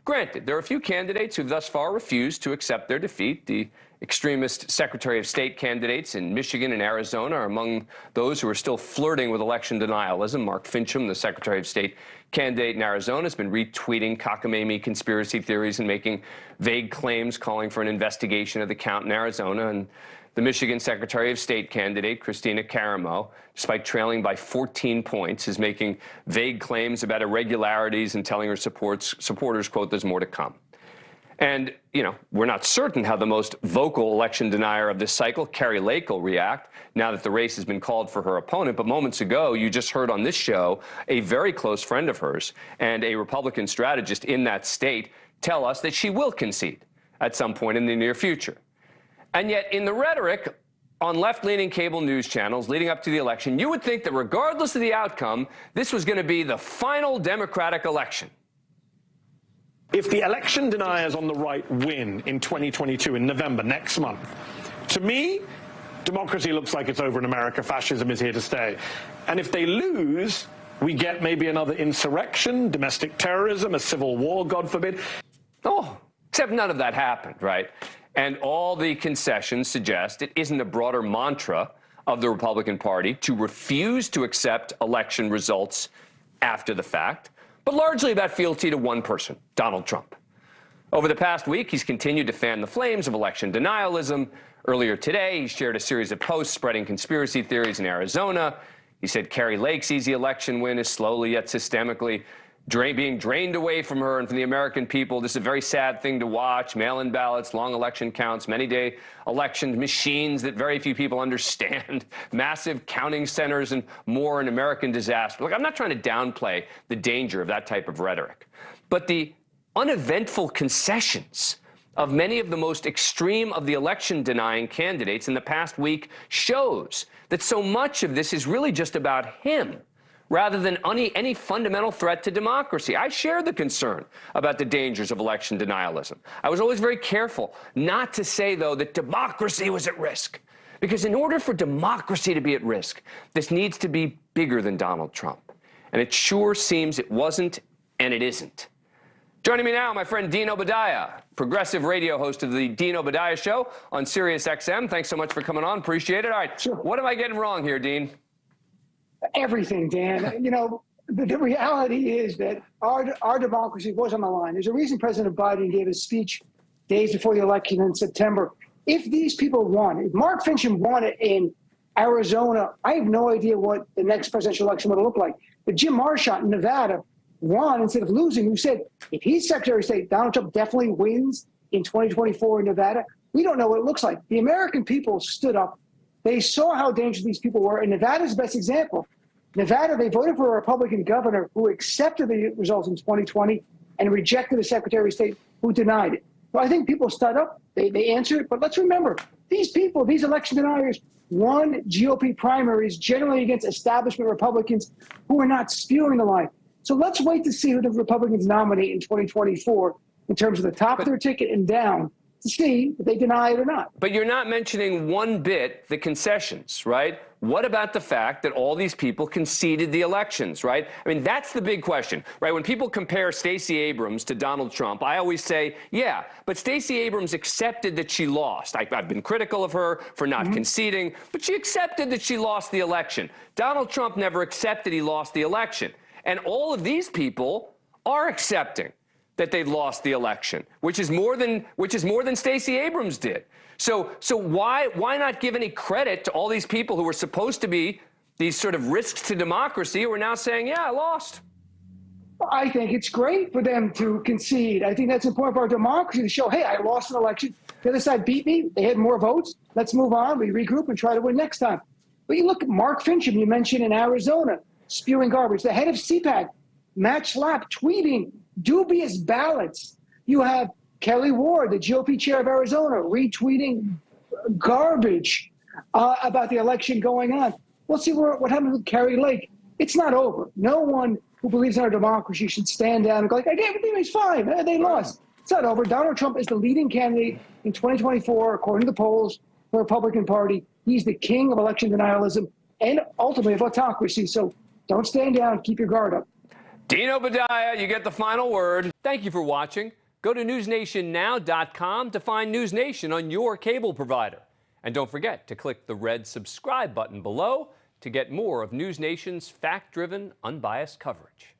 Granted, there are a few candidates who thus far refused to accept their defeat. The extremist Secretary of State candidates in Michigan and Arizona are among those who are still flirting with election denialism. Mark Finchem, the Secretary of State candidate in Arizona, has been retweeting cockamamie conspiracy theories and making vague claims calling for an investigation of the count in Arizona. And the Michigan Secretary of State candidate, Christina Caramo, despite trailing by 14 points, is making vague claims about irregularities and telling her supporters, quote, there's more to come. And, you know, we're not certain how the most vocal election denier of this cycle, Kari Lake, will react now that the race has been called for her opponent. But moments ago, you just heard on this show a very close friend of hers and a Republican strategist in that state tell us that she will concede at some point in the near future. And yet, in the rhetoric on left-leaning cable news channels leading up to the election, you would think that regardless of the outcome, this was going to be the final Democratic election. If the election deniers on the right win in 2022, in November, next month, to me, democracy looks like it's over in America. Fascism is here to stay. And if they lose, we get maybe another insurrection, domestic terrorism, a civil war, God forbid. Oh, except none of that happened, right? And all the concessions suggest it isn't a broader mantra of the Republican Party to refuse to accept election results after the fact, but largely about fealty to one person, Donald Trump. Over the past week, he's continued to fan the flames of election denialism. Earlier today, he shared a series of posts spreading conspiracy theories in Arizona. He said Kari Lake's easy election win is slowly yet systemically being drained away from her and from the American people. This is a very sad thing to watch. Mail-in ballots, long election counts, many-day elections, machines that very few people understand, massive counting centers, and more, an American disaster. Look, I'm not trying to downplay the danger of that type of rhetoric, but the uneventful concessions of many of the most extreme of the election-denying candidates in the past week shows that so much of this is really just about him, rather than any fundamental threat to democracy. I share the concern about the dangers of election denialism. I was always very careful not to say, though, that democracy was at risk. Because in order for democracy to be at risk, this needs to be bigger than Donald Trump. And it sure seems it wasn't, and it isn't. Joining me now, my friend Dean Obeidallah, progressive radio host of the Dean Obeidallah Show on SiriusXM. Thanks so much for coming on. Appreciate it. All right, sure. What am I getting wrong here, Dean? Everything, Dan. You know, the reality is that our democracy was on the line. There's a reason President Biden gave a speech days before the election in September. If these people won, if Mark Finchem won it in Arizona, I have no idea what the next presidential election would look like. But Jim Marchant in Nevada won instead of losing, who said if he's Secretary of State, Donald Trump definitely wins in 2024 in Nevada. We don't know what it looks like. The American people stood up. They saw how dangerous these people were, and Nevada's the best example. Nevada, they voted for a Republican governor who accepted the results in 2020 and rejected a Secretary of State who denied it. So I think people stood up, they answered it, but let's remember, these people, these election deniers, won GOP primaries generally against establishment Republicans who are not spewing the lie. So let's wait to see who the Republicans nominate in 2024 in terms of the top of their ticket and down, to see if they deny it or not. But you're not mentioning one bit the concessions, right? What about the fact that all these people conceded the elections, right? I mean, that's the big question, right? When people compare Stacey Abrams to Donald Trump, I always say, yeah, but Stacey Abrams accepted that she lost. I've been critical of her for not conceding, but she accepted that she lost the election. Donald Trump never accepted he lost the election. And all of these people are accepting that they've lost the election, which is more than Stacey Abrams did. So why not give any credit to all these people who were supposed to be these sort of risks to democracy who are now saying, yeah, I lost? I think it's great for them to concede. I think that's important for our democracy to show, hey, I lost an election. The other side beat me. They had more votes. Let's move on. We regroup and try to win next time. But you look at Mark Finchem, you mentioned in Arizona, spewing garbage. The head of CPAC, Matt Schlapp, tweeting dubious ballots. You have Kelly Ward, the GOP chair of Arizona, retweeting garbage about the election going on. We'll see what happens with Kari Lake. It's not over. No one who believes in our democracy should stand down and go like, everything is fine. They lost. It's not over. Donald Trump is the leading candidate in 2024, according to the polls, for the Republican Party. He's the king of election denialism and ultimately of autocracy. So don't stand down. Keep your guard up. Dean Obeidallah, you get the final word. Thank you for watching. Go to newsnationnow.com to find News Nation on your cable provider. And don't forget to click the red subscribe button below to get more of News Nation's fact-driven, unbiased coverage.